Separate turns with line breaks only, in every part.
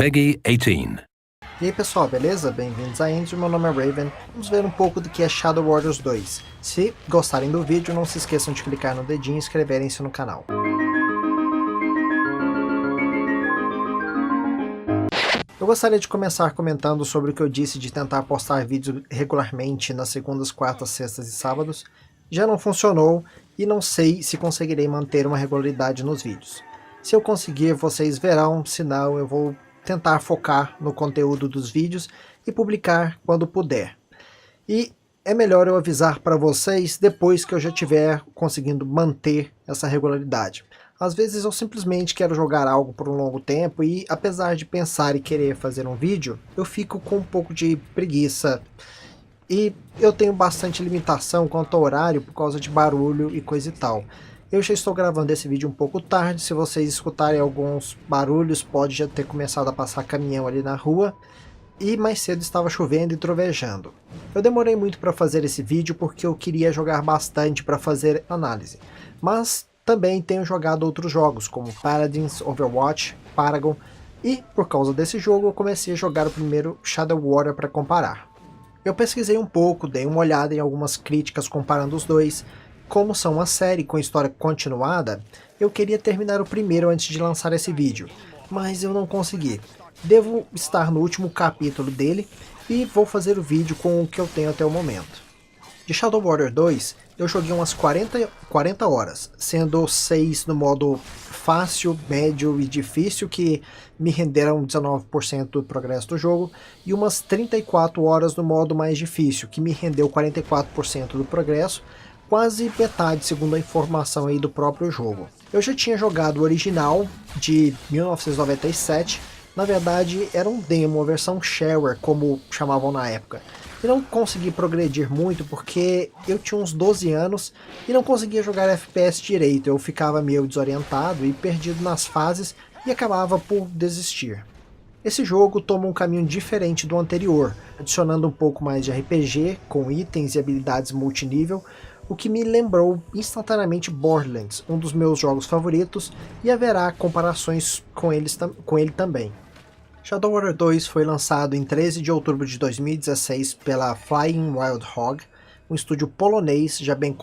Peggy 18.
E aí pessoal, beleza? Bem-vindos a Enzo, meu nome é Raven. Vamos ver um pouco do que é Shadow Warriors 2. Se gostarem do vídeo, não se esqueçam de clicar no dedinho e inscreverem-se no canal. Eu gostaria de começar comentando sobre o que eu disse de tentar postar vídeos regularmente nas segundas, quartas, sextas e sábados. Já não funcionou e não sei se conseguirei manter uma regularidade nos vídeos. Se eu conseguir, vocês verão, se não, eu vou tentar focar no conteúdo dos vídeos e publicar quando puder. E é melhor eu avisar para vocês depois que eu já estiver conseguindo manter essa regularidade. Às vezes eu simplesmente quero jogar algo por um longo tempo e, apesar de pensar e querer fazer um vídeo, eu fico com um pouco de preguiça. E eu tenho bastante limitação quanto ao horário por causa de barulho e coisa e tal. Eu já estou gravando esse vídeo um pouco tarde, se vocês escutarem alguns barulhos, pode já ter começado a passar caminhão ali na rua. E mais cedo estava chovendo e trovejando. Eu demorei muito para fazer esse vídeo porque eu queria jogar bastante para fazer análise. Mas também tenho jogado outros jogos, como Paladins, Overwatch, Paragon. E por causa desse jogo eu comecei a jogar o primeiro Shadow Warrior para comparar. Eu pesquisei um pouco, dei uma olhada em algumas críticas comparando os dois. Como são uma série com história continuada, eu queria terminar o primeiro antes de lançar esse vídeo, mas eu não consegui. Devo estar no último capítulo dele e vou fazer o vídeo com o que eu tenho até o momento. De Shadow Warrior 2, eu joguei umas 40 horas, sendo 6 no modo fácil, médio e difícil, que me renderam 19% do progresso do jogo, e umas 34 horas no modo mais difícil, que me rendeu 44% do progresso, quase metade segundo a informação aí do próprio jogo. Eu já tinha jogado o original de 1997, na verdade era um demo, a versão shareware como chamavam na época. E não consegui progredir muito porque eu tinha uns 12 anos e não conseguia jogar FPS direito, eu ficava meio desorientado e perdido nas fases e acabava por desistir. Esse jogo toma um caminho diferente do anterior, adicionando um pouco mais de RPG, com itens e habilidades multinível, o que me lembrou instantaneamente Borderlands, um dos meus jogos favoritos, e haverá comparações com ele também. Shadow Warrior 2 foi lançado em 13 de outubro de 2016 pela Flying Wild Hog, um estúdio polonês já bem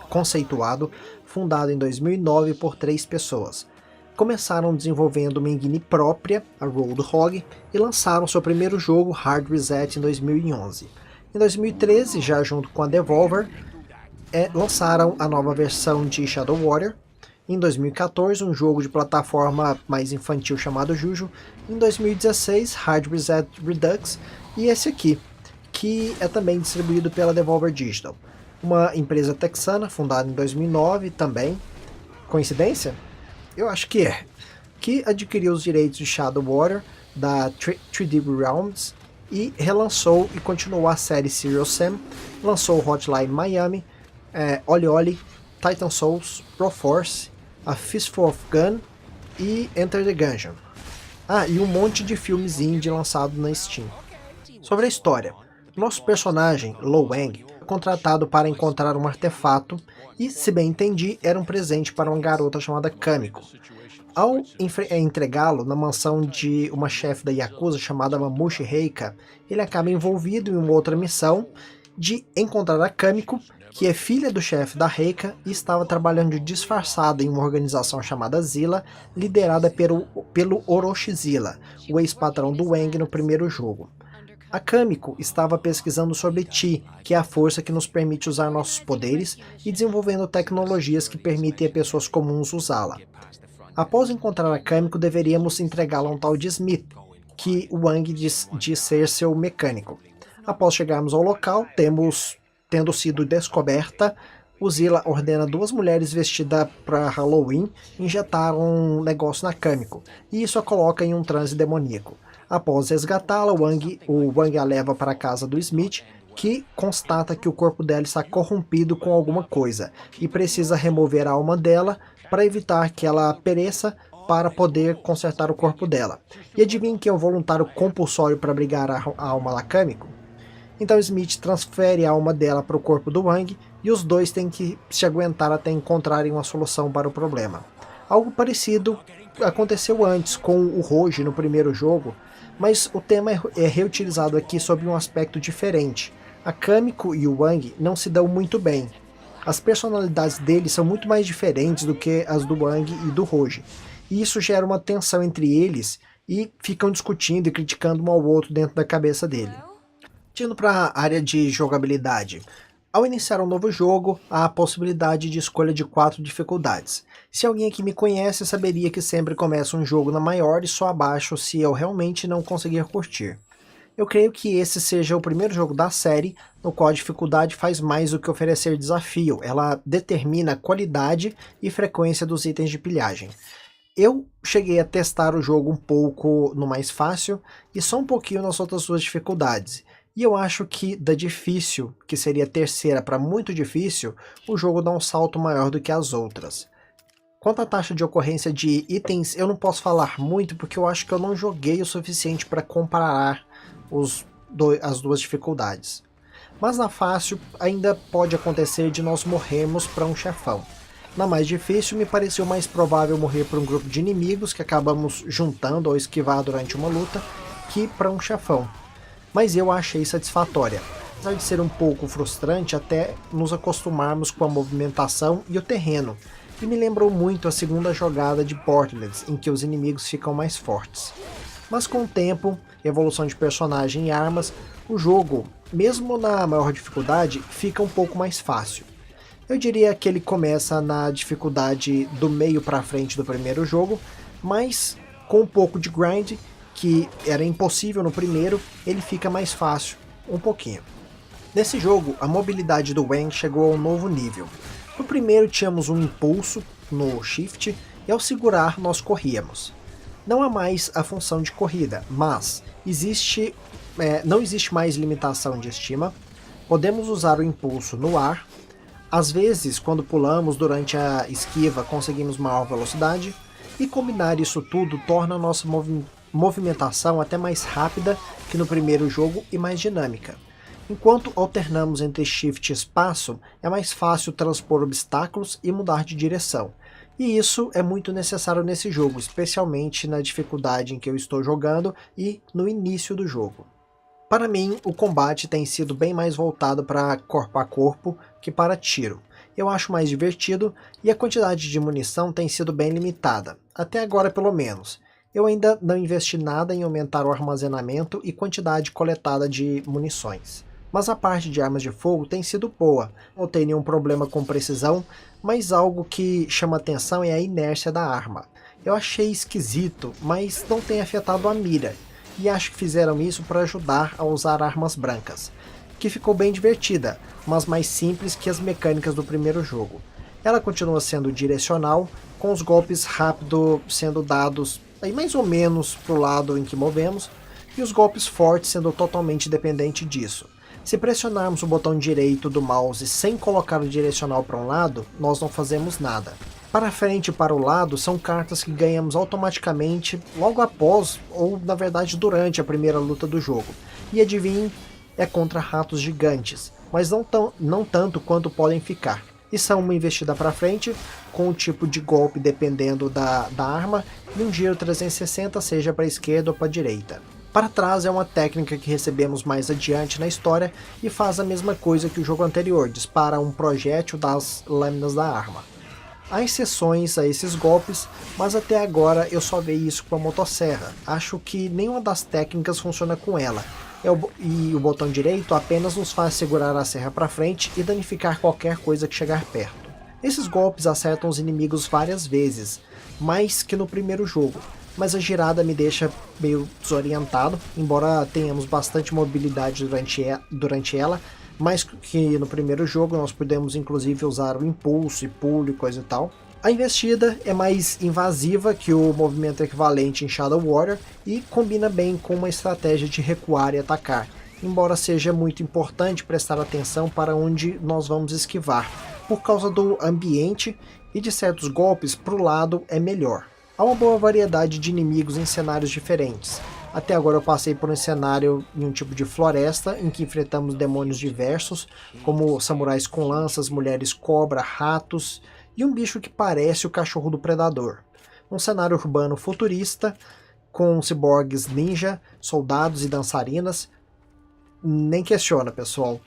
conceituado, fundado em 2009 por 3 pessoas. Começaram desenvolvendo uma engine própria, a Roadhog, e lançaram seu primeiro jogo, Hard Reset, em 2011. Em 2013, já junto com a Devolver, lançaram a nova versão de Shadow Warrior. Em 2014, um jogo de plataforma mais infantil chamado Juju. Em 2016, Hard Reset Redux. E esse aqui, que é também distribuído pela Devolver Digital, uma empresa texana fundada em 2009 também. Coincidência? Eu acho que é. Que adquiriu os direitos de Shadow Warrior da 3D Realms e relançou e continuou a série Serial Sam. Lançou Hotline Miami, Oli Oli, Titan Souls, Proforce, A Fistful of Gun e Enter the Gungeon. E um monte de filmes indie lançados na Steam. Sobre a história, nosso personagem, Lo Wang, é contratado para encontrar um artefato e, se bem entendi, era um presente para uma garota chamada Kamiko. Ao entregá-lo na mansão de uma chefe da Yakuza chamada Mamushi Reika, ele acaba envolvido em uma outra missão de encontrar a Kamiko, que é filha do chefe da Reika e estava trabalhando disfarçada em uma organização chamada Zilla, liderada pelo Orochi-Zilla, o ex-patrão do Wang no primeiro jogo. A Kamiko estava pesquisando sobre Chi, que é a força que nos permite usar nossos poderes, e desenvolvendo tecnologias que permitem a pessoas comuns usá-la. Após encontrar a Kamiko, deveríamos entregá-la a um tal de Smith, que o Wang diz ser seu mecânico. Após chegarmos ao local, tendo sido descoberta, o Zilla ordena 2 mulheres vestidas para Halloween injetar um negócio na Kamiko, e isso a coloca em um transe demoníaco. Após resgatá-la, o Wang a leva para a casa do Smith, que constata que o corpo dela está corrompido com alguma coisa, e precisa remover a alma dela para evitar que ela pereça para poder consertar o corpo dela. E adivinha quem é o voluntário compulsório para brigar a alma da Kamiko? Então Smith transfere a alma dela para o corpo do Wang e os dois têm que se aguentar até encontrarem uma solução para o problema. Algo parecido aconteceu antes com o Roji no primeiro jogo, mas o tema é reutilizado aqui sob um aspecto diferente. A Kamiko e o Wang não se dão muito bem. As personalidades deles são muito mais diferentes do que as do Wang e do Roji, e isso gera uma tensão entre eles e ficam discutindo e criticando um ao outro dentro da cabeça dele. Indo para a área de jogabilidade. Ao iniciar um novo jogo, há a possibilidade de escolha de 4 dificuldades. Se alguém aqui me conhece, saberia que sempre começo um jogo na maior e só abaixo se eu realmente não conseguir curtir. Eu creio que esse seja o primeiro jogo da série no qual a dificuldade faz mais do que oferecer desafio, ela determina a qualidade e frequência dos itens de pilhagem. Eu cheguei a testar o jogo um pouco no mais fácil e só um pouquinho nas outras duas dificuldades. E eu acho que da difícil, que seria a terceira, para muito difícil, o jogo dá um salto maior do que as outras. Quanto à taxa de ocorrência de itens, eu não posso falar muito porque eu acho que eu não joguei o suficiente para comparar as duas dificuldades. Mas na fácil ainda pode acontecer de nós morrermos para um chefão. Na mais difícil me pareceu mais provável morrer para um grupo de inimigos que acabamos juntando ou esquivar durante uma luta, que para um chefão. Mas eu achei satisfatória, apesar de ser um pouco frustrante até nos acostumarmos com a movimentação e o terreno, e me lembrou muito a segunda jogada de Borderlands, em que os inimigos ficam mais fortes. Mas com o tempo, evolução de personagem e armas, o jogo, mesmo na maior dificuldade, fica um pouco mais fácil. Eu diria que ele começa na dificuldade do meio para frente do primeiro jogo, mas com um pouco de grind, que era impossível no primeiro, ele fica mais fácil, um pouquinho. Nesse jogo, a mobilidade do Wang chegou a um novo nível. No primeiro tínhamos um impulso no shift e ao segurar nós corríamos. Não há mais a função de corrida, mas não existe mais limitação de estima, podemos usar o impulso no ar, às vezes quando pulamos durante a esquiva conseguimos maior velocidade, e combinar isso tudo torna a nossa movimentação até mais rápida que no primeiro jogo e mais dinâmica. Enquanto alternamos entre shift e espaço, é mais fácil transpor obstáculos e mudar de direção. E isso é muito necessário nesse jogo, especialmente na dificuldade em que eu estou jogando e no início do jogo. Para mim, o combate tem sido bem mais voltado para corpo a corpo que para tiro. Eu acho mais divertido e a quantidade de munição tem sido bem limitada, até agora pelo menos. Eu ainda não investi nada em aumentar o armazenamento e quantidade coletada de munições. Mas a parte de armas de fogo tem sido boa, não tem nenhum problema com precisão, mas algo que chama atenção é a inércia da arma. Eu achei esquisito, mas não tem afetado a mira, e acho que fizeram isso para ajudar a usar armas brancas, que ficou bem divertida, mas mais simples que as mecânicas do primeiro jogo. Ela continua sendo direcional, com os golpes rápidos sendo dados aí mais ou menos para o lado em que movemos, e os golpes fortes sendo totalmente dependente disso. Se pressionarmos o botão direito do mouse sem colocar o direcional para um lado, nós não fazemos nada. Para frente e para o lado são cartas que ganhamos automaticamente logo após, ou na verdade durante a primeira luta do jogo. E adivinhem, é contra ratos gigantes, mas não tanto quanto podem ficar. E são uma investida para frente, com o tipo de golpe dependendo da arma, e um giro 360 seja para a esquerda ou para a direita. Para trás é uma técnica que recebemos mais adiante na história e faz a mesma coisa que o jogo anterior, dispara um projétil das lâminas da arma. Há exceções a esses golpes, mas até agora eu só vi isso com a motosserra. Acho que nenhuma das técnicas funciona com ela. E o botão direito apenas nos faz segurar a serra para frente e danificar qualquer coisa que chegar perto. Esses golpes acertam os inimigos várias vezes, mais que no primeiro jogo, mas a girada me deixa meio desorientado, embora tenhamos bastante mobilidade durante ela, mais que no primeiro jogo nós podemos inclusive usar o impulso e pulo e coisa e tal. A investida é mais invasiva que o movimento equivalente em Shadow Warrior e combina bem com uma estratégia de recuar e atacar, embora seja muito importante prestar atenção para onde nós vamos esquivar, por causa do ambiente e de certos golpes para o lado é melhor. Há uma boa variedade de inimigos em cenários diferentes. Até agora eu passei por um cenário em um tipo de floresta, em que enfrentamos demônios diversos, como samurais com lanças, mulheres cobra, ratos, e um bicho que parece o cachorro do predador. um cenário urbano futurista, com ciborgues ninja, soldados e dançarinas. Nem questiona, pessoal.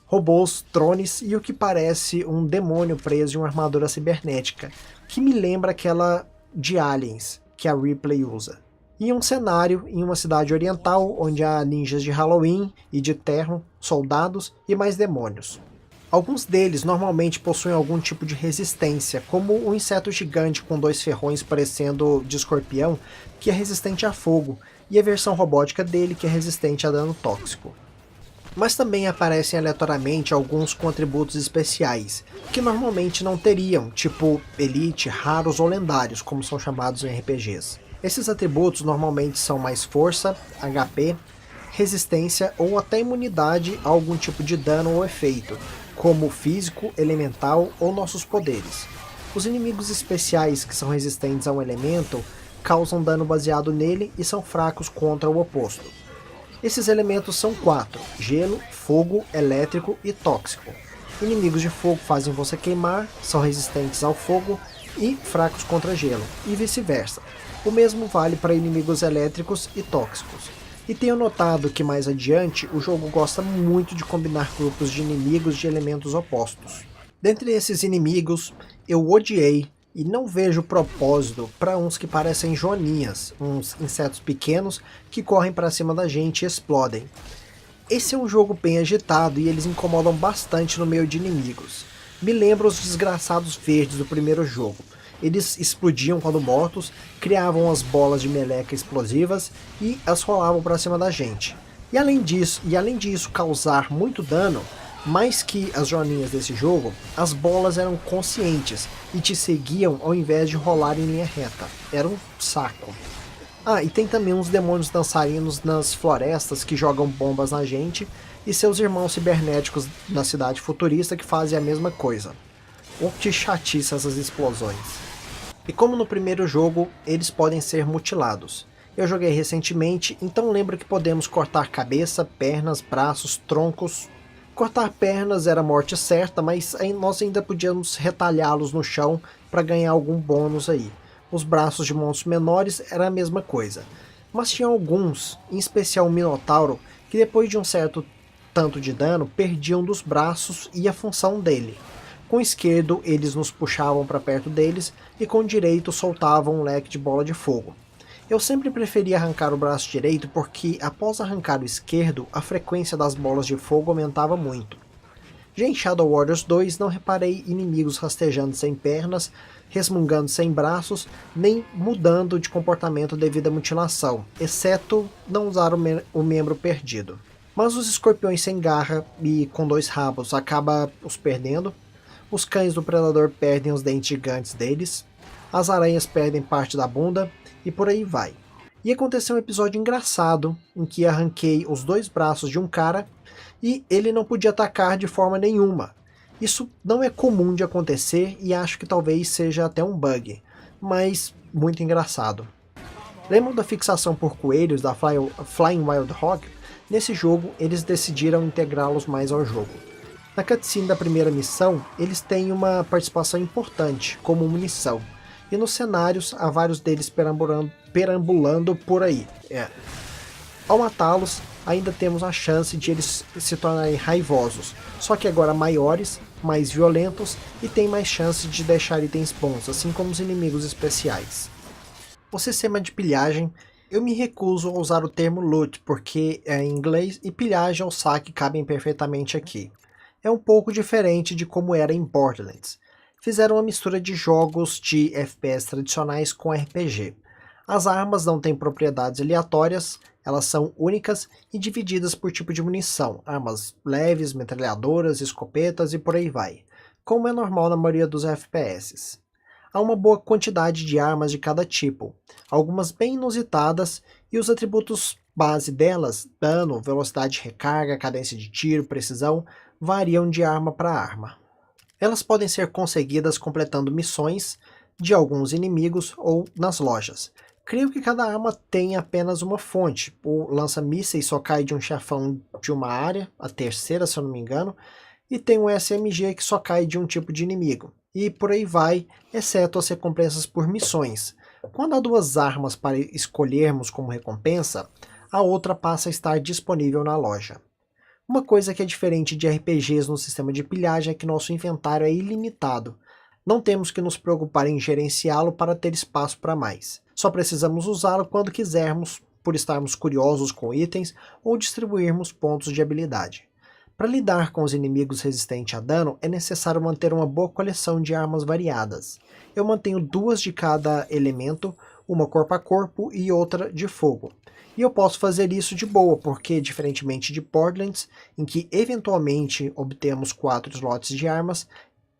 Robôs, drones e o que parece um demônio preso em uma armadura cibernética, que me lembra aquela de Aliens, que a Ripley usa. E um cenário em uma cidade oriental, onde há ninjas de Halloween e de terno, soldados e mais demônios. Alguns deles normalmente possuem algum tipo de resistência, como um inseto gigante com 2 ferrões parecendo de escorpião, que é resistente a fogo, e a versão robótica dele que é resistente a dano tóxico. Mas também aparecem aleatoriamente alguns com atributos especiais, que normalmente não teriam, tipo Elite, raros ou lendários, como são chamados em RPGs. Esses atributos normalmente são mais força, HP, resistência ou até imunidade a algum tipo de dano ou efeito, como físico, elemental ou nossos poderes. Os inimigos especiais que são resistentes a um elemento causam dano baseado nele e são fracos contra o oposto. Esses elementos são 4: gelo, fogo, elétrico e tóxico. Inimigos de fogo fazem você queimar, são resistentes ao fogo e fracos contra gelo, e vice-versa. O mesmo vale para inimigos elétricos e tóxicos. E tenho notado que mais adiante o jogo gosta muito de combinar grupos de inimigos de elementos opostos. Dentre esses inimigos, eu odiei e não vejo propósito para uns que parecem joaninhas, uns insetos pequenos que correm para cima da gente e explodem. Esse é um jogo bem agitado e eles incomodam bastante no meio de inimigos. Me lembra os desgraçados verdes do primeiro jogo. Eles explodiam quando mortos, criavam as bolas de meleca explosivas e as rolavam para cima da gente. E além disso causar muito dano, mais que as joaninhas desse jogo, as bolas eram conscientes e te seguiam ao invés de rolar em linha reta. Era um saco. Ah, e tem também uns demônios dançarinos nas florestas que jogam bombas na gente e seus irmãos cibernéticos na cidade futurista que fazem a mesma coisa. Oh, que chatice essas explosões. E como no primeiro jogo, eles podem ser mutilados. Eu joguei recentemente, então lembro que podemos cortar cabeça, pernas, braços, troncos. Cortar pernas era a morte certa, mas nós ainda podíamos retalhá-los no chão para ganhar algum bônus aí. Os braços de monstros menores era a mesma coisa. Mas tinha alguns, em especial o Minotauro, que depois de um certo tanto de dano, perdiam dos braços e a função dele. Com o esquerdo, eles nos puxavam para perto deles e com o direito soltavam um leque de bola de fogo. Eu sempre preferi arrancar o braço direito porque, após arrancar o esquerdo, a frequência das bolas de fogo aumentava muito. Já em Shadow Warriors 2, não reparei inimigos rastejando sem pernas, resmungando sem braços, nem mudando de comportamento devido à mutilação, exceto não usar o membro perdido. Mas os escorpiões sem garra e com 2 rabos acaba os perdendo. Os cães do predador perdem os dentes gigantes deles, as aranhas perdem parte da bunda, e por aí vai. E aconteceu um episódio engraçado, em que arranquei os 2 braços de um cara, e ele não podia atacar de forma nenhuma. Isso não é comum de acontecer, e acho que talvez seja até um bug, mas muito engraçado. Lembram da fixação por coelhos da Flying Wild Hog? Nesse jogo, eles decidiram integrá-los mais ao jogo. Na cutscene da primeira missão, eles têm uma participação importante, como munição. E nos cenários, há vários deles perambulando por aí. Ao matá-los, ainda temos a chance de eles se tornarem raivosos, só que agora maiores, mais violentos e têm mais chance de deixar itens bons, assim como os inimigos especiais. O sistema de pilhagem, eu me recuso a usar o termo loot, porque é em inglês e pilhagem ou saque cabem perfeitamente aqui. É um pouco diferente de como era em Borderlands. Fizeram uma mistura de jogos de FPS tradicionais com RPG. As armas não têm propriedades aleatórias, elas são únicas e divididas por tipo de munição, armas leves, metralhadoras, escopetas e por aí vai, como é normal na maioria dos FPS. Há uma boa quantidade de armas de cada tipo, algumas bem inusitadas, e os atributos base delas, dano, velocidade de recarga, cadência de tiro, precisão, variam de arma para arma. Elas podem ser conseguidas completando missões de alguns inimigos ou nas lojas. Creio que cada arma tem apenas uma fonte. O lança-mísseis só cai de um chefão de uma área, a terceira se eu não me engano, e tem o SMG que só cai de um tipo de inimigo. E por aí vai, exceto as recompensas por missões. Quando há duas armas para escolhermos como recompensa, a outra passa a estar disponível na loja. Uma coisa que é diferente de RPGs no sistema de pilhagem é que nosso inventário é ilimitado. Não temos que nos preocupar em gerenciá-lo para ter espaço para mais. Só precisamos usá-lo quando quisermos, por estarmos curiosos com itens ou distribuirmos pontos de habilidade. Para lidar com os inimigos resistentes a dano, é necessário manter uma boa coleção de armas variadas. Eu mantenho 2 de cada elemento, uma corpo a corpo e outra de fogo. E eu posso fazer isso de boa, porque diferentemente de Borderlands, em que eventualmente obtemos 4 slots de armas,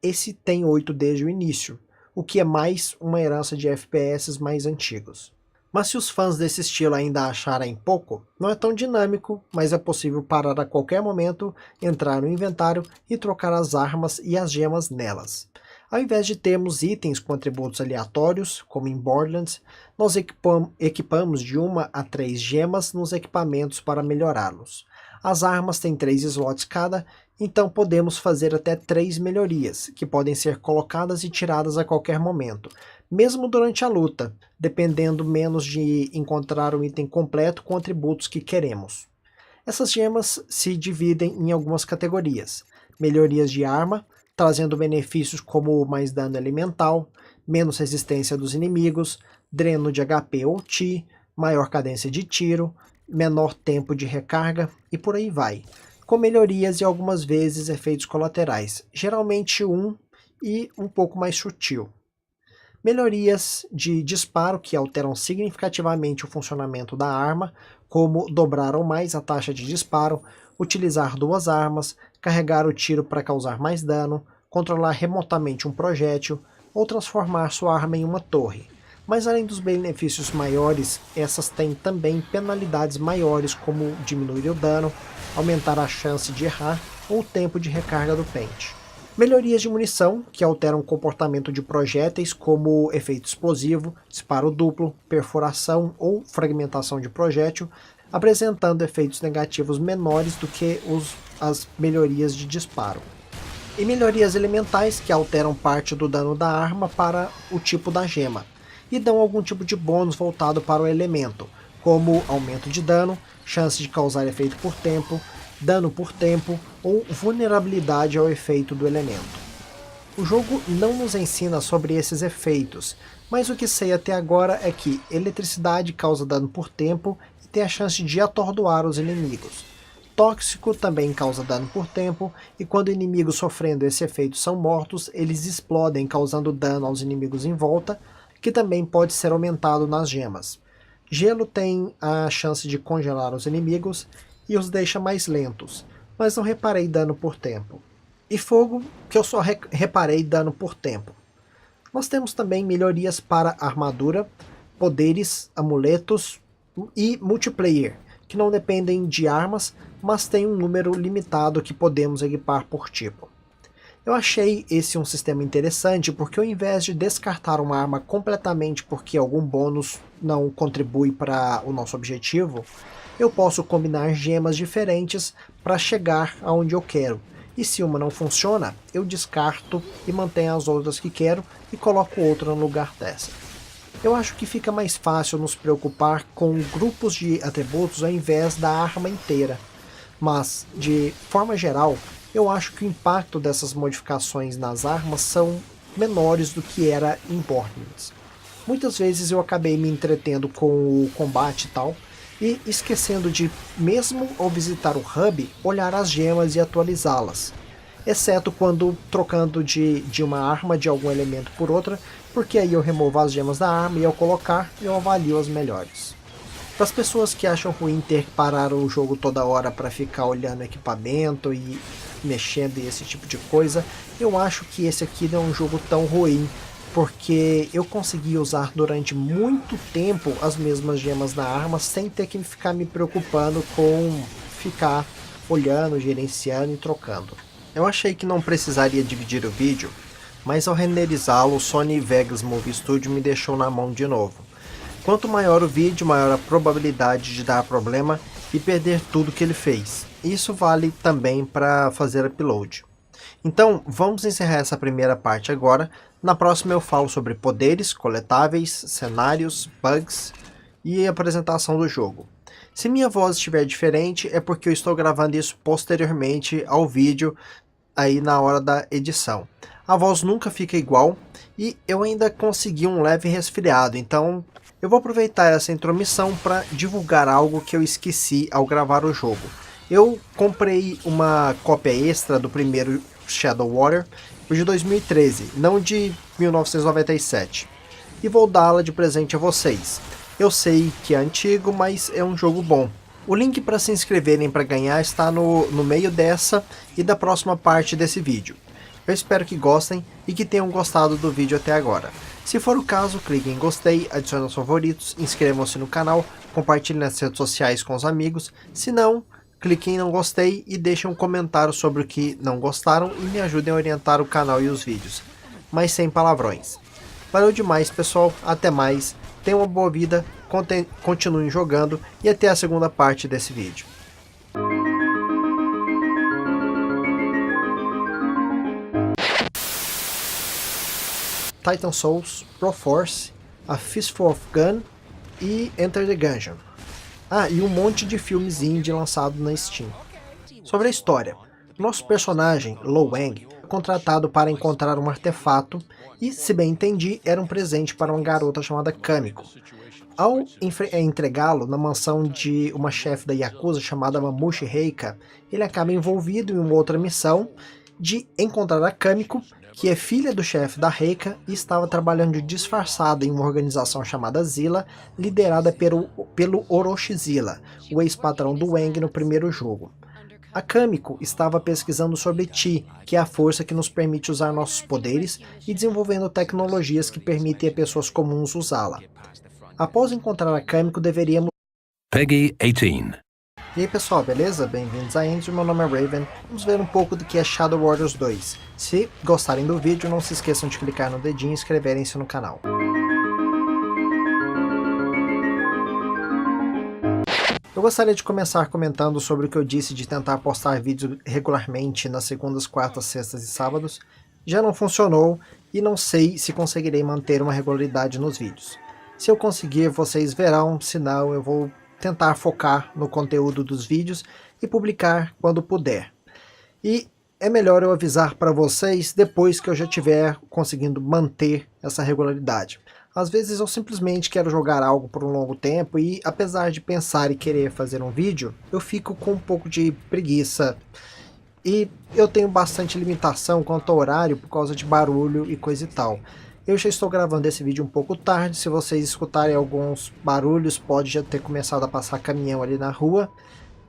esse tem 8 desde o início, o que é mais uma herança de FPS mais antigos. Mas se os fãs desse estilo ainda acharem pouco, não é tão dinâmico, mas é possível parar a qualquer momento, entrar no inventário e trocar as armas e as gemas nelas. Ao invés de termos itens com atributos aleatórios, como em Borderlands, nós equipamos de 1 a 3 gemas nos equipamentos para melhorá-los. As armas têm 3 slots cada, então podemos fazer até 3 melhorias, que podem ser colocadas e tiradas a qualquer momento, mesmo durante a luta, dependendo menos de encontrar o item completo com atributos que queremos. Essas gemas se dividem em algumas categorias: melhorias de arma, trazendo benefícios como mais dano elemental, menos resistência dos inimigos, dreno de HP ou Ti, maior cadência de tiro, menor tempo de recarga e por aí vai, com melhorias e algumas vezes efeitos colaterais, geralmente e um pouco mais sutil. Melhorias de disparo que alteram significativamente o funcionamento da arma, como dobrar ou mais a taxa de disparo, utilizar 2 armas, carregar o tiro para causar mais dano, controlar remotamente um projétil ou transformar sua arma em uma torre. Mas além dos benefícios maiores, essas têm também penalidades maiores, como diminuir o dano, aumentar a chance de errar ou o tempo de recarga do pente. Melhorias de munição, que alteram o comportamento de projéteis, como efeito explosivo, disparo duplo, perfuração ou fragmentação de projétil, apresentando efeitos negativos menores do que as melhorias de disparo. E melhorias elementais, que alteram parte do dano da arma para o tipo da gema, e dão algum tipo de bônus voltado para o elemento, como aumento de dano, chance de causar efeito por tempo, dano por tempo ou vulnerabilidade ao efeito do elemento. O jogo não nos ensina sobre esses efeitos, mas o que sei até agora é que eletricidade causa dano por tempo e tem a chance de atordoar os inimigos. Tóxico também causa dano por tempo, e quando inimigos sofrendo esse efeito são mortos, eles explodem causando dano aos inimigos em volta, que também pode ser aumentado nas gemas. Gelo tem a chance de congelar os inimigos e os deixa mais lentos, mas não reparei dano por tempo. E fogo, que eu só reparei dano por tempo. Nós temos também melhorias para armadura, poderes, amuletos e multiplayer, que não dependem de armas, mas tem um número limitado que podemos equipar por tipo. Eu achei esse um sistema interessante porque ao invés de descartar uma arma completamente porque algum bônus não contribui para o nosso objetivo, eu posso combinar gemas diferentes para chegar aonde eu quero. E se uma não funciona, eu descarto e mantenho as outras que quero e coloco outra no lugar dessa. Eu acho que fica mais fácil nos preocupar com grupos de atributos ao invés da arma inteira. Mas, de forma geral, eu acho que o impacto dessas modificações nas armas são menores do que era em Borderlands. Muitas vezes eu acabei me entretendo com o combate e tal, e esquecendo de, mesmo ao visitar o hub, olhar as gemas e atualizá-las. Exceto quando trocando de uma arma de algum elemento por outra, porque aí eu removo as gemas da arma e ao colocar eu avalio as melhores. Para as pessoas que acham ruim ter que parar o jogo toda hora para ficar olhando equipamento e mexendo e esse tipo de coisa, eu acho que esse aqui não é um jogo tão ruim, porque eu consegui usar durante muito tempo as mesmas gemas da arma sem ter que ficar me preocupando com ficar olhando, gerenciando e trocando. Eu achei que não precisaria dividir o vídeo, mas ao renderizá-lo o Sony Vegas Movie Studio me deixou na mão de novo. Quanto maior o vídeo, maior a probabilidade de dar problema e perder tudo que ele fez. Isso vale também para fazer upload. Então vamos encerrar essa primeira parte agora. Na próxima eu falo sobre poderes, coletáveis, cenários, bugs e apresentação do jogo. Se minha voz estiver diferente é porque eu estou gravando isso posteriormente ao vídeo aí na hora da edição. A voz nunca fica igual e eu ainda consegui um leve resfriado, então eu vou aproveitar essa intromissão para divulgar algo que eu esqueci ao gravar o jogo. Eu comprei uma cópia extra do primeiro Shadow Warrior, o de 2013, não de 1997, e vou dá-la de presente a vocês. Eu sei que é antigo, mas é um jogo bom. O link para se inscreverem para ganhar está no meio dessa e da próxima parte desse vídeo. Eu espero que gostem e que tenham gostado do vídeo até agora. Se for o caso, clique em gostei, adicione aos favoritos, inscrevam-se no canal, compartilhem nas redes sociais com os amigos. Se não, clique em não gostei e deixem um comentário sobre o que não gostaram e me ajudem a orientar o canal e os vídeos. Mas sem palavrões. Valeu demais, pessoal, até mais, tenham uma boa vida, continuem jogando e até a segunda parte desse vídeo. Titan Souls, Proforce, A Fistful of Gun e Enter the Gungeon. Ah, e um monte de filmes indie lançado na Steam. Sobre a história, nosso personagem, Lo Wang, é contratado para encontrar um artefato e, se bem entendi, era um presente para uma garota chamada Kamiko. Ao entregá-lo na mansão de uma chefe da Yakuza chamada Mamushi Reika, ele acaba envolvido em uma outra missão de encontrar a Kamiko, que é filha do chefe da Reika e estava trabalhando disfarçada em uma organização chamada Zilla, liderada pelo Orochi Zilla, o ex-patrão do Wang no primeiro jogo. A Kamiko estava pesquisando sobre Chi, que é a força que nos permite usar nossos poderes, e desenvolvendo tecnologias que permitem a pessoas comuns usá-la. Após encontrar a Kamiko, deveríamos...
Peggy 18.
E aí pessoal, beleza? Bem-vindos a Enzo, meu nome é Raven. Vamos ver um pouco do que é Shadow Warriors 2. Se gostarem do vídeo, não se esqueçam de clicar no dedinho e inscreverem-se no canal. Eu gostaria de começar comentando sobre o que eu disse de tentar postar vídeos regularmente nas segundas, quartas, sextas e sábados. Já não funcionou e não sei se conseguirei manter uma regularidade nos vídeos. Se eu conseguir, vocês verão, se não, eu vou tentar focar no conteúdo dos vídeos e publicar quando puder. E é melhor eu avisar para vocês depois que eu já estiver conseguindo manter essa regularidade. Às vezes eu simplesmente quero jogar algo por um longo tempo e, apesar de pensar e querer fazer um vídeo, eu fico com um pouco de preguiça. E eu tenho bastante limitação quanto ao horário por causa de barulho e coisa e tal. Eu já estou gravando esse vídeo um pouco tarde, se vocês escutarem alguns barulhos, pode já ter começado a passar caminhão ali na rua,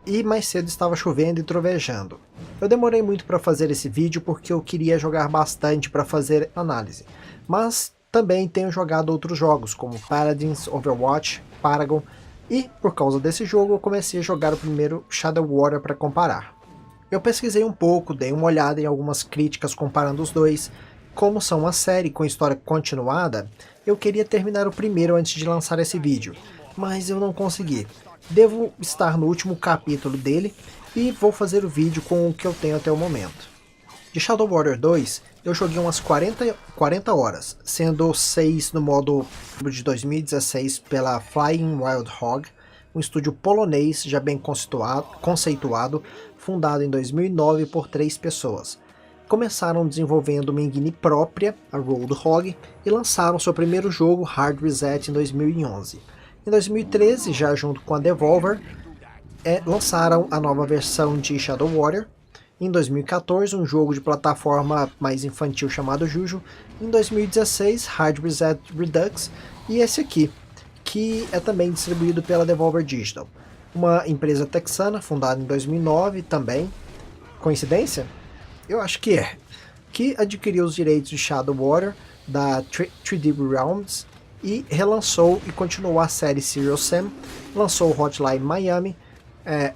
e mais cedo estava chovendo e trovejando. Eu demorei muito para fazer esse vídeo porque eu queria jogar bastante para fazer análise, mas também tenho jogado outros jogos, como Paladins, Overwatch, Paragon, e por causa desse jogo eu comecei a jogar o primeiro Shadow Warrior para comparar. Eu pesquisei um pouco, dei uma olhada em algumas críticas comparando os dois. Como são uma série com história continuada, eu queria terminar o primeiro antes de lançar esse vídeo, mas eu não consegui. Devo estar no último capítulo dele e vou fazer o vídeo com o que eu tenho até o momento. De Shadow Warrior 2, eu joguei umas 40 horas, sendo 6 no modo de 2016 pela Flying Wild Hog, um estúdio polonês já bem conceituado, fundado em 2009 por 3 pessoas. Começaram desenvolvendo uma engine própria, a Roadhog, e lançaram seu primeiro jogo, Hard Reset, em 2011. Em 2013, já junto com a Devolver, lançaram a nova versão de Shadow Warrior. Em 2014, um jogo de plataforma mais infantil chamado Juju. Em 2016, Hard Reset Redux. E esse aqui, que é também distribuído pela Devolver Digital. Uma empresa texana, fundada em 2009 também. Coincidência? Eu acho que é. Que adquiriu os direitos de Shadow Warrior da 3D Realms e relançou e continuou a série Serial Sam. Lançou o Hotline Miami,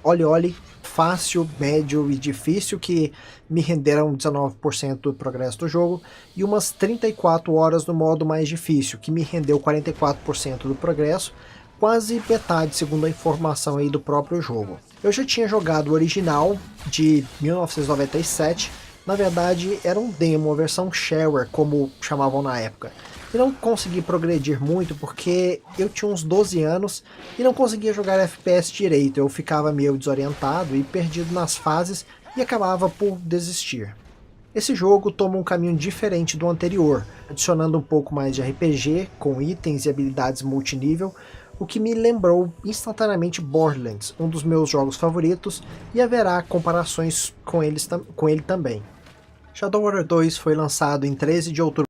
Oli Oli, Fácil, Médio e Difícil, que me renderam 19% do progresso do jogo, e umas 34 horas no modo mais difícil, que me rendeu 44% do progresso, quase metade segundo a informação aí do próprio jogo. Eu já tinha jogado o original de 1997, Na verdade, era um demo, a versão shareware, como chamavam na época. E não consegui progredir muito porque eu tinha uns 12 anos e não conseguia jogar FPS direito. Eu ficava meio desorientado e perdido nas fases e acabava por desistir. Esse jogo toma um caminho diferente do anterior, adicionando um pouco mais de RPG, com itens e habilidades multinível, o que me lembrou instantaneamente Borderlands, um dos meus jogos favoritos, e haverá comparações com ele também. Shadow Warrior 2 foi lançado em 13 de outubro